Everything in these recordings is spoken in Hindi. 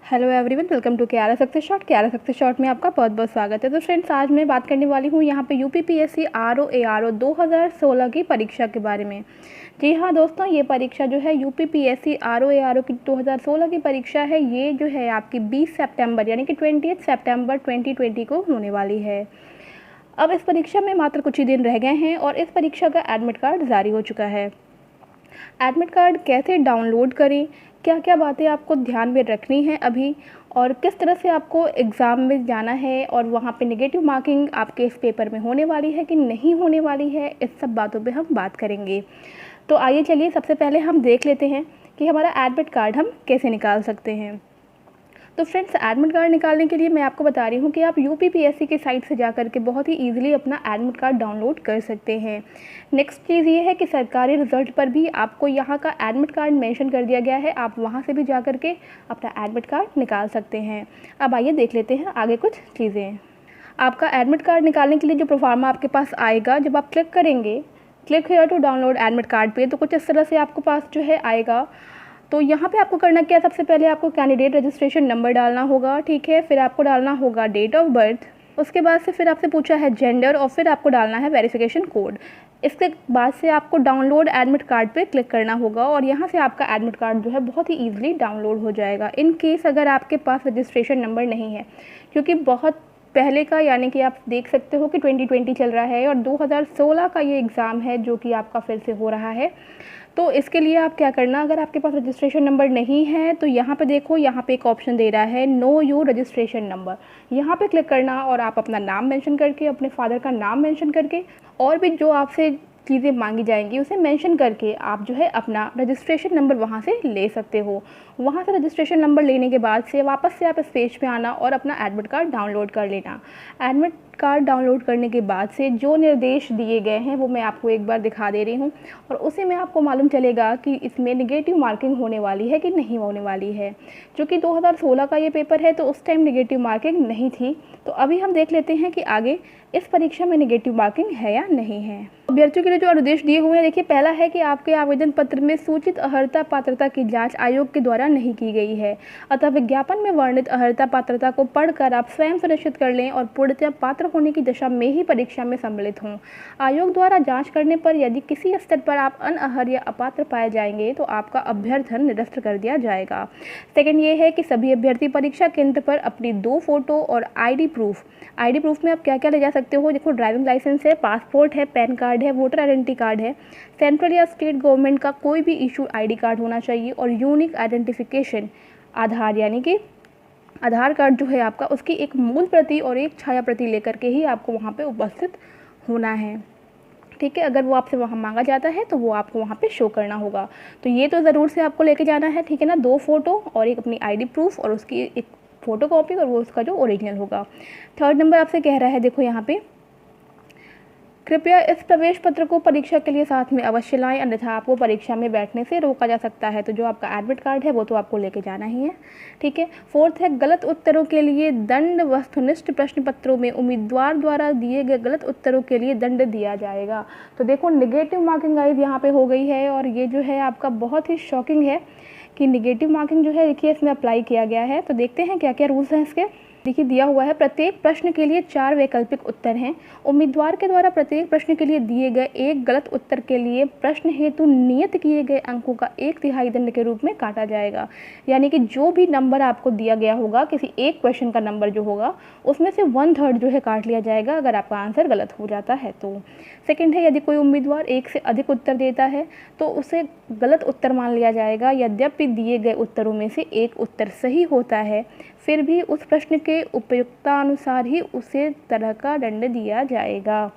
Hello everyone, welcome to KRA success shot. KRA success shot में आपका बहुत बहुत स्वागत है। तो फ्रेंड्स, आज मैं बात करने वाली हूँ यहाँ पे यूपीपीएससी आरओ एआरओ 2016 की परीक्षा के बारे में। जी हाँ दोस्तों, ये परीक्षा जो है यूपीपीएससी आरओ एआरओ की 2016 की परीक्षा है। ये जो है आपकी 20 सितंबर यानी कि 20 सितंबर 2020 को होने वाली है। अब इस परीक्षा में मात्र कुछ ही दिन रह गए हैं और इस परीक्षा का एडमिट कार्ड जारी हो चुका है। एडमिट कार्ड कैसे डाउनलोड करें, क्या क्या बातें आपको ध्यान में रखनी है अभी, और किस तरह से आपको एग्ज़ाम में जाना है, और वहाँ पे नेगेटिव मार्किंग आपके इस पेपर में होने वाली है कि नहीं होने वाली है, इस सब बातों पे हम बात करेंगे। तो आइए चलिए सबसे पहले हम देख लेते हैं कि हमारा एडमिट कार्ड हम कैसे निकाल सकते हैं। तो फ्रेंड्स, एडमिट कार्ड निकालने के लिए मैं आपको बता रही हूँ कि आप यूपीपीएससी की साइट से जाकर के बहुत ही ईजिली अपना एडमिट कार्ड डाउनलोड कर सकते हैं। नेक्स्ट चीज़ ये है कि सरकारी रिजल्ट पर भी आपको यहाँ का एडमिट कार्ड मेंशन कर दिया गया है। आप वहाँ से भी जा कर के अपना एडमिट कार्ड निकाल सकते हैं। अब आइए देख लेते हैं आगे कुछ चीज़ें। आपका एडमिट कार्ड निकालने के लिए जो प्रोफार्मा आपके पास आएगा, जब आप क्लिक करेंगे click here to download admit card पे, तो कुछ इस तरह से आपके पास जो है आएगा। तो यहाँ पे आपको करना क्या है, सबसे पहले आपको कैंडिडेट रजिस्ट्रेशन नंबर डालना होगा, ठीक है। फिर आपको डालना होगा डेट ऑफ बर्थ। उसके बाद से फिर आपसे पूछा है जेंडर, और फिर आपको डालना है वेरिफिकेशन कोड। इसके बाद से आपको डाउनलोड एडमिट कार्ड पे क्लिक करना होगा और यहाँ से आपका एडमिट कार्ड जो है बहुत ही ईजिली डाउनलोड हो जाएगा। इन केस अगर आपके पास रजिस्ट्रेशन नंबर नहीं है, क्योंकि बहुत पहले का, यानी कि आप देख सकते हो कि 2020 चल रहा है और 2016 का ये एग्ज़ाम है जो कि आपका फिर से हो रहा है। तो इसके लिए आप क्या करना, अगर आपके पास रजिस्ट्रेशन नंबर नहीं है तो यहाँ पे देखो, यहाँ पे एक ऑप्शन दे रहा है नो योर रजिस्ट्रेशन नंबर। यहाँ पे क्लिक करना और आप अपना नाम मेंशन करके, अपने फादर का नाम मेंशन करके, और भी जो आपसे चीज़ें मांगी जाएंगी उसे मेंशन करके आप जो है अपना रजिस्ट्रेशन नंबर वहाँ से ले सकते हो। वहाँ से रजिस्ट्रेशन नंबर लेने के बाद से वापस से आप इस पेज पे आना और अपना एडमिट कार्ड डाउनलोड कर लेना। एडमिट कार्ड डाउनलोड करने के बाद से जो निर्देश दिए गए हैं वो मैं आपको एक बार दिखा दे रही हूँ, और उसी में आपको मालूम चलेगा कि इसमें नेगेटिव मार्किंग होने वाली है कि नहीं होने वाली है। जो कि 2016 का ये पेपर है तो उस टाइम नेगेटिव मार्किंग नहीं थी। तो अभी हम देख लेते हैं कि आगे इस परीक्षा में नेगेटिव मार्किंग है या नहीं है। अभ्यर्थियों के लिए जो निर्देश दिए हुए हैं, देखिए, पहला है कि आपके आवेदन पत्र में सूचित अर्हता पात्रता की जांच आयोग के द्वारा नहीं की गई है, अतः विज्ञापन में वर्णित अर्हता पात्रता को पढ़कर आप स्वयं सुनिश्चित कर लें और पूर्णतः पात्र होने की दशा में ही परीक्षा में सम्मिलित हों। आयोग द्वारा जांच करने पर यदि किसी स्तर पर आप अनअर्ह या अपात्र पाए जाएंगे तो आपका अभ्यर्थन निरस्त कर दिया जाएगा। सेकेंड ये है कि सभी अभ्यर्थी परीक्षा केंद्र पर अपनी 2 फोटो और आईडी प्रूफ में आप क्या क्या ले जा सकते हो। देखो, ड्राइविंग लाइसेंस है, पासपोर्ट है, पैन कार्ड है, वोटर आइडेंटिटी कार्ड है, सेंट्रल या स्टेट गवर्नमेंट का कोई भी इशू आईडी कार्ड होना चाहिए, और यूनिक आइडेंटिफिकेशन आधार, यानी कि आधार कार्ड जो है आपका, उसकी एक मूल प्रति और एक छाया प्रति लेकर के ही आपको वहाँ पे उपस्थित होना है, ठीक है। अगर वो आपसे वहाँ मांगा जाता है तो वो आपको वहाँ पे शो करना होगा। तो ये तो ज़रूर से आपको लेके जाना है, ठीक है ना। 2 फोटो और एक अपनी आईडी प्रूफ और उसकी एक फ़ोटो कॉपी, और वो उसका जो ओरिजिनल होगा। थर्ड नंबर आपसे कह रहा है, देखो यहाँ पे, कृपया इस प्रवेश पत्र को परीक्षा के लिए साथ में अवश्य लाएं, अन्यथा आपको परीक्षा में बैठने से रोका जा सकता है। तो जो आपका एडमिट कार्ड है वो तो आपको लेके जाना ही है, ठीक है। फोर्थ है, गलत उत्तरों के लिए दंड। वस्तुनिष्ठ प्रश्न पत्रों में उम्मीदवार द्वारा दिए गए गलत उत्तरों के लिए दंड दिया जाएगा। तो देखो, नेगेटिव मार्किंग गाइस यहाँ पे हो गई है, और ये जो है आपका बहुत ही शॉकिंग है कि नेगेटिव मार्किंग जो है, देखिए, इसमें अप्लाई किया गया है। तो देखते हैं क्या क्या रूल्स हैं इसके। देखिए, दिया हुआ है, प्रत्येक प्रश्न के लिए 4 वैकल्पिक उत्तर हैं। उम्मीदवार के द्वारा प्रत्येक प्रश्न के लिए दिए गए एक गलत उत्तर के लिए प्रश्न हेतु नियत किए गए अंकों का 1/3 दंड के रूप में काटा जाएगा। यानी कि जो भी नंबर आपको दिया गया होगा, किसी एक क्वेश्चन का नंबर जो होगा, उसमें से 1/3 जो है काट लिया जाएगा अगर आपका आंसर गलत हो जाता है तो। सेकेंड है, यदि कोई उम्मीदवार 1 से अधिक उत्तर देता है तो उसे गलत उत्तर मान लिया जाएगा। यद्यपि दिए गए उत्तरों में से एक उत्तर सही होता है, फिर भी उस प्रश्न के उपयुक्तानुसार ही उसे तरह का दंड दिया जाएगा,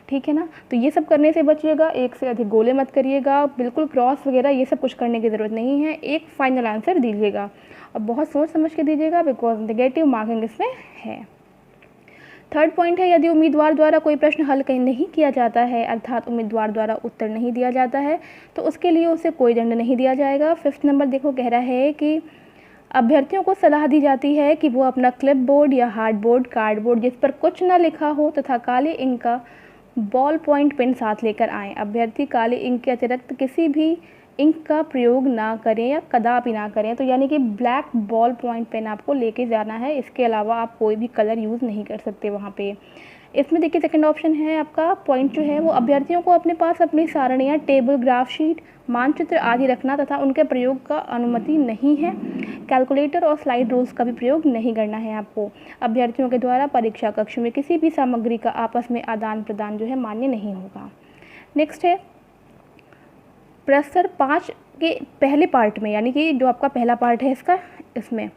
ठीक है ना। तो ये सब करने से बचिएगा, 1 से अधिक गोले मत करिएगा, बिल्कुल क्रॉस वगैरह ये सब कुछ करने की ज़रूरत नहीं है। एक फाइनल आंसर दीजिएगा और बहुत सोच समझ के दीजिएगा, बिकॉज नेगेटिव मार्किंग इसमें है। थर्ड पॉइंट है, यदि उम्मीदवार द्वारा कोई प्रश्न हल कहीं नहीं किया जाता है, अर्थात उम्मीदवार द्वारा उत्तर नहीं दिया जाता है, तो उसके लिए उसे कोई दंड नहीं दिया जाएगा। 5th नंबर देखो, कह रहा है कि अभ्यर्थियों को सलाह दी जाती है कि वो अपना क्लिप बोर्ड या हार्ड बोर्ड, कार्डबोर्ड जिस पर कुछ न लिखा हो तथा काले इंक का बॉल पॉइंट पेन साथ लेकर आएँ। अभ्यर्थी काले इंक के अतिरिक्त किसी भी इंक का प्रयोग ना करें या कदापि ना करें। तो यानी कि ब्लैक बॉल पॉइंट पेन आपको लेके जाना है, इसके अलावा आप कोई भी कलर यूज़ नहीं कर सकते वहाँ पे। इसमें देखिए सेकंड ऑप्शन है आपका पॉइंट जो है वो अभ्यर्थियों को अपने पास अपनी सारणियाँ, टेबल, ग्राफ शीट, मानचित्र आदि रखना तथा उनके प्रयोग का अनुमति नहीं है। कैलकुलेटर और स्लाइड रूल्स का भी प्रयोग नहीं करना है आपको। अभ्यर्थियों के द्वारा परीक्षा कक्ष में किसी भी सामग्री का आपस में आदान प्रदान जो है मान्य नहीं होगा। नेक्स्ट है प्रश्न 5 के पहले पार्ट में, यानी कि जो आपका पहला पार्ट है इसका, इसमें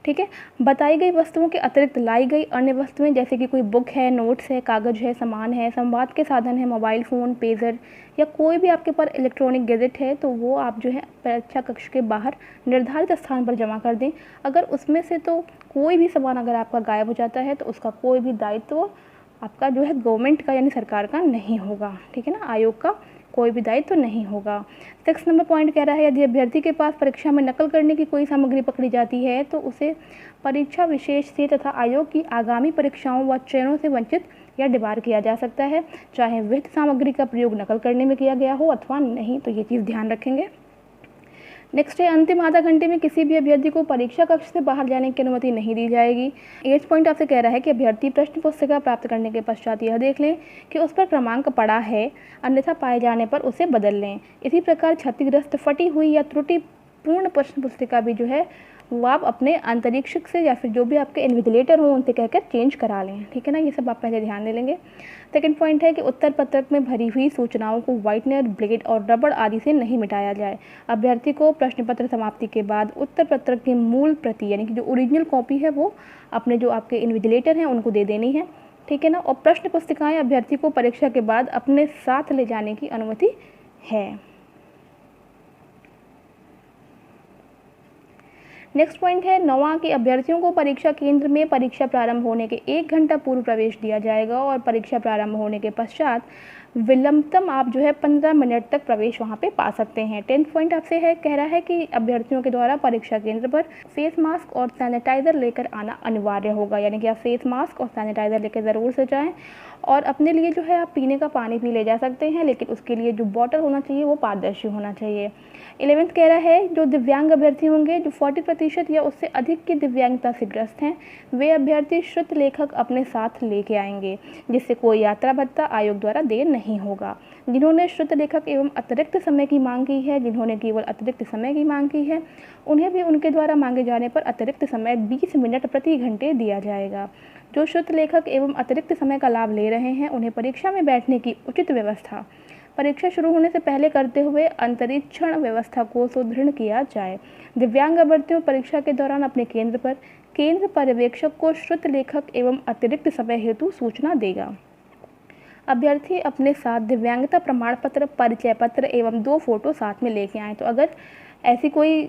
ठीक है, बताई गई वस्तुओं के अतिरिक्त लाई गई अन्य वस्तुएं जैसे कि कोई बुक है, नोट्स है, कागज़ है, सामान है, संवाद के साधन है, मोबाइल फ़ोन, पेजर या कोई भी आपके पास इलेक्ट्रॉनिक गैजेट है, तो वो आप जो है परीक्षा कक्ष के बाहर निर्धारित स्थान पर जमा कर दें। अगर उसमें से तो कोई भी सामान अगर आपका गायब हो जाता है तो उसका कोई भी दायित्व आपका जो है गवर्नमेंट का यानी सरकार का नहीं होगा, ठीक है ना, आयोग का कोई भी दायित्व तो नहीं होगा। 6 नंबर पॉइंट कह रहा है यदि अभ्यर्थी के पास परीक्षा में नकल करने की कोई सामग्री पकड़ी जाती है तो उसे परीक्षा विशेष से तथा आयोग की आगामी परीक्षाओं व चयनों से वंचित या डिबार किया जा सकता है, चाहे विहित सामग्री का प्रयोग नकल करने में किया गया हो अथवा नहीं। तो ये चीज़ ध्यान रखेंगे। नेक्स्ट है अंतिम आधा घंटे में किसी भी अभ्यर्थी को परीक्षा कक्ष से बाहर जाने की अनुमति नहीं दी जाएगी। 8 पॉइंट आपसे कह रहा है कि अभ्यर्थी प्रश्न पुस्तिका प्राप्त करने के पश्चात यह देख लें कि उस पर क्रमांक पड़ा है, अन्यथा पाए जाने पर उसे बदल लें। इसी प्रकार क्षतिग्रस्त, फटी हुई या त्रुटिपूर्ण प्रश्न पुस्तिका भी जो है वो आप अपने अंतरीक्षक से या फिर जो भी आपके इन्विजिलेटर हों उनसे कहकर चेंज करा लें, ठीक है ना, ये सब आप पहले ध्यान दे लेंगे। सेकंड पॉइंट है कि उत्तर पत्रक में भरी हुई सूचनाओं को व्हाइटनर, ब्लेड और रबड़ आदि से नहीं मिटाया जाए। अभ्यर्थी को प्रश्न पत्र समाप्ति के बाद उत्तर पत्रक की मूल प्रति यानी कि जो ओरिजिनल कॉपी है वो अपने जो आपके इन्विजिलेटर हैं उनको दे देनी है, ठीक है ना। और प्रश्न पुस्तिकाएँ अभ्यर्थी को परीक्षा के बाद अपने साथ ले जाने की अनुमति है। नेक्स्ट पॉइंट है 9वां कि अभ्यर्थियों को परीक्षा केंद्र में परीक्षा प्रारंभ होने के 1 घंटा पूर्व प्रवेश दिया जाएगा और परीक्षा प्रारंभ होने के पश्चात विलंबतम आप जो है 15 मिनट तक प्रवेश वहां पे पा सकते हैं। 10th पॉइंट आपसे है कह रहा है कि अभ्यर्थियों के द्वारा परीक्षा केंद्र पर फेस मास्क और सैनिटाइज़र लेकर आना अनिवार्य होगा, यानी कि आप फेस मास्क और सैनिटाइज़र लेकर ज़रूर से जाएँ। और अपने लिए जो है आप पीने का पानी भी ले जा सकते हैं, लेकिन उसके लिए जो बॉटल होना चाहिए वो पारदर्शी होना चाहिए। 11th कह रहा है जो दिव्यांग अभ्यर्थी होंगे जो 40% या उससे अधिक की दिव्यांगता से ग्रस्त हैं वे अभ्यर्थी श्रुत लेखक अपने साथ लेके आएंगे, जिससे कोई यात्रा भत्ता आयोग द्वारा देय नहीं होगा। जिन्होंने श्रुत लेखक एवं अतिरिक्त समय की मांग की है, जिन्होंने केवल अतिरिक्त समय की मांग की है, उन्हें भी उनके द्वारा मांगे जाने पर अतिरिक्त समय 20 मिनट प्रति घंटे दिया जाएगा। जो श्रुत लेखक एवं अतिरिक्त समय का लाभ ले रहे हैं उन्हें परीक्षा में बैठने की उचित व्यवस्था परीक्षा शुरू होने से पहले करते हुए अंतरिक्षण व्यवस्था को सुदृढ़ किया जाए। दिव्यांग अभ्यर्थियों परीक्षा के दौरान अपने केंद्र पर केंद्र पर्यवेक्षक को श्रुत लेखक एवं अतिरिक्त समय हेतु सूचना देगा। अभ्यर्थी अपने साथ दिव्यांगता प्रमाण पत्र, परिचय पत्र एवं 2 फोटो साथ में लेके आएँ। तो अगर ऐसी कोई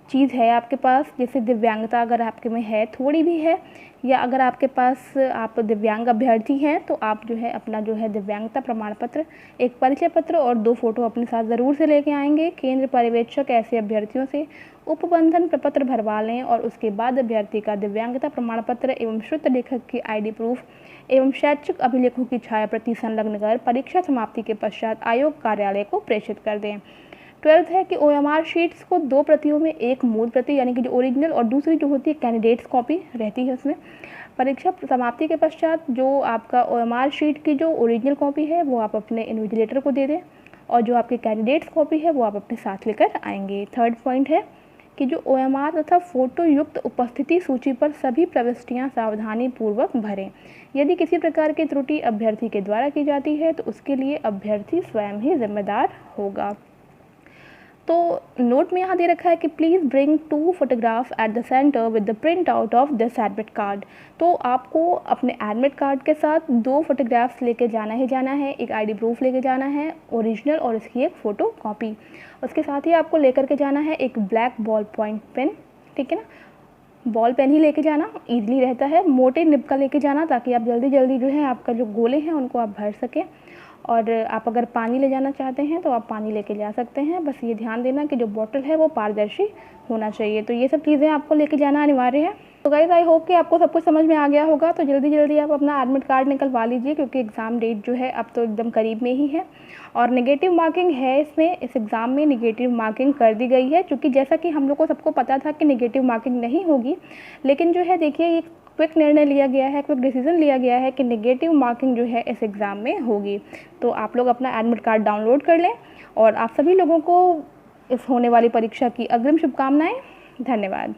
चीज़ है आपके पास जैसे दिव्यांगता अगर आपके में है, थोड़ी भी है, या अगर आपके पास आप दिव्यांग अभ्यर्थी हैं तो आप जो है अपना जो है दिव्यांगता प्रमाण पत्र, एक परिचय पत्र और 2 फोटो अपने साथ ज़रूर से लेके आएंगे। केंद्र पर्यवेक्षक ऐसे अभ्यर्थियों से उपबंधन प्रपत्र भरवा लें और उसके बाद अभ्यर्थी का दिव्यांगता प्रमाण पत्र एवं श्रुत लेखक की ID प्रूफ एवं शैक्षिक अभिलेखों की छायाप्रति संलग्न कर परीक्षा समाप्ति के पश्चात आयोग कार्यालय को प्रेषित कर दें। 12th है कि OMR शीट्स को 2 प्रतियों में एक मूल प्रति यानी कि जो ओरिजिनल और दूसरी जो होती है कैंडिडेट्स कॉपी रहती है उसमें परीक्षा समाप्ति के पश्चात जो आपका OMR शीट की जो ओरिजिनल कॉपी है वो आप अपने इन्विजिलेटर को दे दें और जो आपकी कैंडिडेट्स कॉपी है वो आप अपने साथ लेकर आएंगे। 3rd पॉइंट है कि जो OMR तथा फोटो युक्त उपस्थिति सूची पर सभी प्रविष्टियां सावधानी पूर्वक भरें। यदि किसी प्रकार की त्रुटि अभ्यर्थी के द्वारा की जाती है तो उसके लिए अभ्यर्थी स्वयं ही जिम्मेदार होगा। तो नोट में यहाँ दे रखा है कि please bring 2 photograph at the centre with the print out of this admit card. तो आपको अपने एडमिट कार्ड के साथ 2 फोटोग्राफ्स लेके जाना ही जाना है, एक ID प्रूफ लेके जाना है ओरिजिनल और इसकी एक फ़ोटो कॉपी। उसके साथ ही आपको लेकर के जाना है एक ब्लैक बॉल पॉइंट पेन, ठीक है ना, बॉल पेन ही लेके जाना ईजिली रहता है, मोटे निब का लेके जाना ताकि आप जल्दी जल्दी जो है आपका जो गोले हैं उनको आप भर सकें। और आप अगर पानी ले जाना चाहते हैं तो आप पानी लेके जा सकते हैं, बस ये ध्यान देना कि जो बॉटल है वो पारदर्शी होना चाहिए। तो ये सब चीज़ें आपको लेके जाना अनिवार्य है। तो गाइस आई होप कि आपको सब कुछ समझ में आ गया होगा। तो जल्दी जल्दी आप अपना एडमिट कार्ड निकलवा लीजिए, क्योंकि एग्ज़ाम डेट जो है अब तो एकदम करीब में ही है। और नेगेटिव मार्किंग है इसमें, इस एग्ज़ाम में नेगेटिव मार्किंग कर दी गई है, क्योंकि जैसा कि हम लोग को सबको पता था कि नेगेटिव मार्किंग नहीं होगी, लेकिन जो है देखिए ये क्विक निर्णय लिया गया है, क्विक डिसीजन लिया गया है कि नेगेटिव मार्किंग जो है इस एग्ज़ाम में होगी। तो आप लोग अपना एडमिट कार्ड डाउनलोड कर लें। और आप सभी लोगों को इस होने वाली परीक्षा की अग्रिम शुभकामनाएं। धन्यवाद।